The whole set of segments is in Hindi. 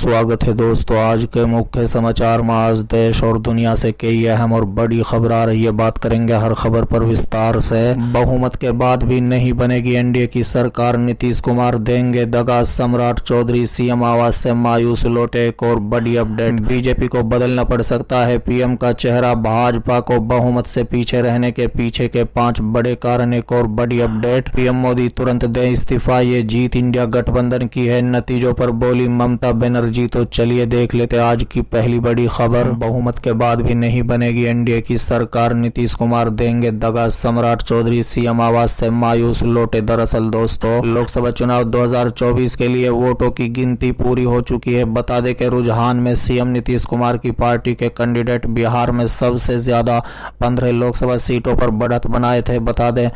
स्वागत है दोस्तों। आज के मुख्य समाचार में आज देश और दुनिया से कई अहम और बड़ी खबर आ रही है। बात करेंगे हर खबर पर विस्तार से। बहुमत के बाद भी नहीं बनेगी एनडीए की सरकार, नीतीश कुमार देंगे दगा, सम्राट चौधरी सीएम आवास से मायूस लौटे। एक और बड़ी अपडेट, बीजेपी को बदलना पड़ सकता है पीएम का चेहरा, भाजपा को बहुमत से पीछे रहने के पीछे के 5 बड़े कारण। एक और बड़ी अपडेट, पीएम मोदी तुरंत दे इस्तीफा, ये जीत इंडिया गठबंधन की है, नतीजों पर बोली ममता बनर्जी। तो चलिए देख लेते आज की पहली बड़ी खबर। बहुमत के बाद भी नहीं बनेगी एनडीए की सरकार, नीतीश कुमार देंगे दगा, सम्राट चौधरी सीएम आवास से मायूस लौटे। दरअसल दोस्तों, लोकसभा चुनाव 2024 के लिए वोटों की गिनती पूरी हो चुकी है। बता दें कि रुझान में सीएम नीतीश कुमार की पार्टी के कैंडिडेट बिहार में सबसे ज्यादा 15 लोकसभा सीटों पर बढ़त बनाए थे। बता दें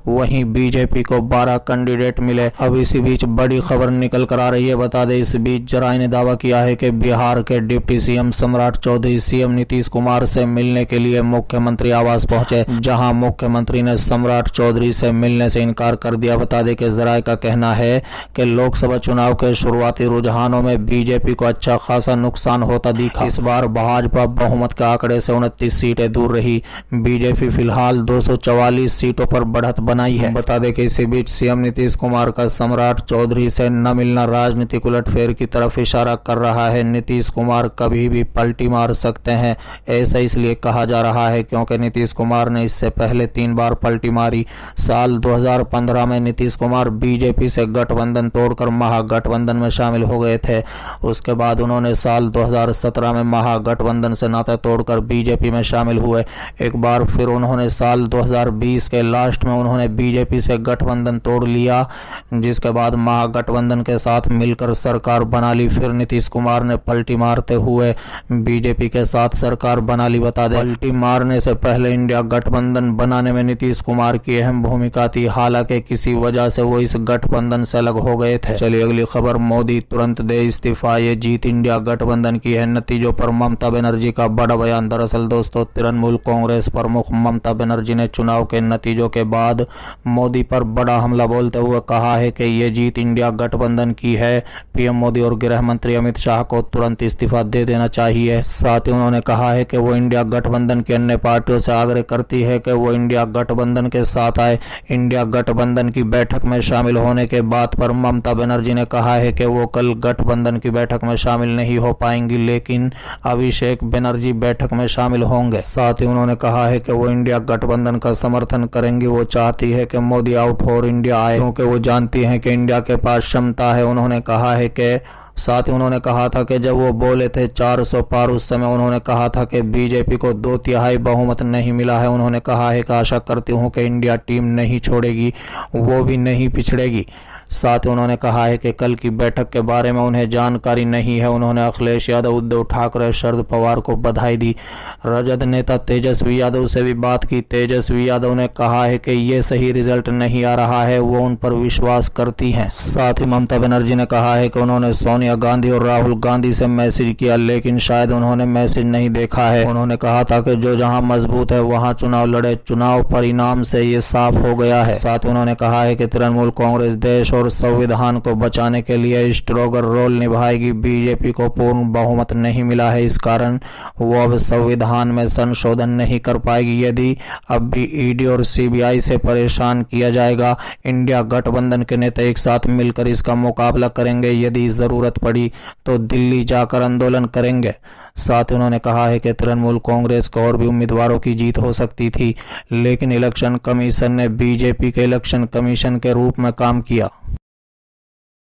वहीं बीजेपी को 12 कैंडिडेट मिले। अब इसी बीच बड़ी खबर निकल कर आ रही है। बता दें इस बीच जराई ने दावा किया है कि बिहार के डिप्टी सीएम सम्राट चौधरी सीएम नीतीश कुमार से मिलने के लिए मुख्यमंत्री आवास पहुंचे, जहां मुख्यमंत्री ने सम्राट चौधरी से मिलने से इनकार कर दिया। बता दें कि जराई का कहना है कि लोकसभा चुनाव के शुरुआती रुझानों में बीजेपी को अच्छा खासा नुकसान होता दिखा। इस बार भाजपा बहुमत के आंकड़े से 29 सीटें दूर रही। बीजेपी फिलहाल 244 सीटों पर बढ़त बनाई है। बता दें कि इसी बीच सीएम नीतीश कुमार का सम्राट चौधरी से न मिलना राजनीतिक उलटफेर की तरफ इशारा कर रहा है। नीतीश कुमार कभी भी पलटी मार सकते हैं, ऐसा इसलिए कहा जा रहा है क्योंकि नीतीश कुमार ने इससे पहले 3 बार पलटी मारी। साल 2015 में नीतीश कुमार बीजेपी से गठबंधन तोड़कर महागठबंधन में शामिल हो गए थे। उसके बाद उन्होंने साल 2017 में महागठबंधन से नाता तोड़कर बीजेपी में शामिल हुए। एक बार फिर उन्होंने साल 2020 के लास्ट में उन्होंने बीजेपी से गठबंधन तोड़ लिया, जिसके बाद महागठबंधन के साथ मिलकर सरकार बना ली। फिर नीतीश कुमार ने पलटी मारते हुए बीजेपी के साथ सरकार बना ली। बता दें पलटी मारने से पहले इंडिया गठबंधन बनाने में नीतीश कुमार की अहम भूमिका थी, हालांकि किसी वजह से वो इस गठबंधन से अलग हो गए थे। चलिए अगली खबर, मोदी तुरंत दे इस्तीफा, ये जीत इंडिया गठबंधन की है, नतीजों पर ममता बनर्जी का बड़ा बयान। दरअसल दोस्तों, तृणमूल कांग्रेस प्रमुख ममता बनर्जी ने चुनाव के नतीजों के बाद मोदी पर बड़ा हमला बोलते हुए कहा है कि ये जीत इंडिया गठबंधन की है। पीएम मोदी और गृह मंत्री अमित शाह को तुरंत इस्तीफा दे देना चाहिए। साथ ही उन्होंने कहा है कि वो इंडिया गठबंधन की अन्य पार्टियों से आग्रह करती है कि वो इंडिया गठबंधन के साथ आए। इंडिया गठबंधन की बैठक में शामिल होने के बात पर ममता बनर्जी ने कहा है कि वो कल गठबंधन की बैठक में शामिल नहीं हो पाएंगी, लेकिन अभिषेक बनर्जी बैठक में शामिल होंगे। साथ ही उन्होंने कहा है कि वो इंडिया गठबंधन का समर्थन करेंगी। वो चाहती है कि मोदी आउट और इंडिया आए, क्योंकि वो जानती है कि इंडिया के पास क्षमता है। उन्होंने कहा है कि साथ ही उन्होंने कहा था कि जब वो बोले थे 400 पार, उस समय उन्होंने कहा था कि बीजेपी को 2/3 बहुमत नहीं मिला है। उन्होंने कहा है कि आशा करती हूं कि इंडिया टीम नहीं छोड़ेगी, वो भी नहीं पिछड़ेगी। साथ ही उन्होंने कहा है कि कल की बैठक के बारे में उन्हें जानकारी नहीं है। उन्होंने अखिलेश यादव, उद्धव ठाकरे, शरद पवार को बधाई दी। राजद नेता तेजस्वी यादव से भी बात की। तेजस्वी यादव ने कहा है कि ये सही रिजल्ट नहीं आ रहा है, वो उन पर विश्वास करती हैं। साथ ही ममता बनर्जी ने कहा है कि उन्होंने सोनिया गांधी और राहुल गांधी से मैसेज किया, लेकिन शायद उन्होंने मैसेज नहीं देखा है। उन्होंने कहा था कि जो जहां मजबूत है वहां चुनाव लड़े, चुनाव परिणाम से ये साफ हो गया है। साथ ही उन्होंने कहा है कि तृणमूल कांग्रेस देश और संविधान को बचाने के लिए स्ट्रोगर रोल निभाएगी। बीजेपी को पूर्ण बहुमत नहीं मिला है, इस कारण वो अब संविधान में संशोधन नहीं कर पाएगी। यदि अब भी ईडी और सीबीआई से परेशान किया जाएगा, इंडिया गठबंधन के नेता एक साथ मिलकर इसका मुकाबला करेंगे। यदि जरूरत पड़ी तो दिल्ली जाकर आंदोलन करेंगे। साथ ही उन्होंने कहा है कि तृणमूल कांग्रेस को और भी उम्मीदवारों की जीत हो सकती थी, लेकिन इलेक्शन कमीशन ने बीजेपी के इलेक्शन कमीशन के रूप में काम किया।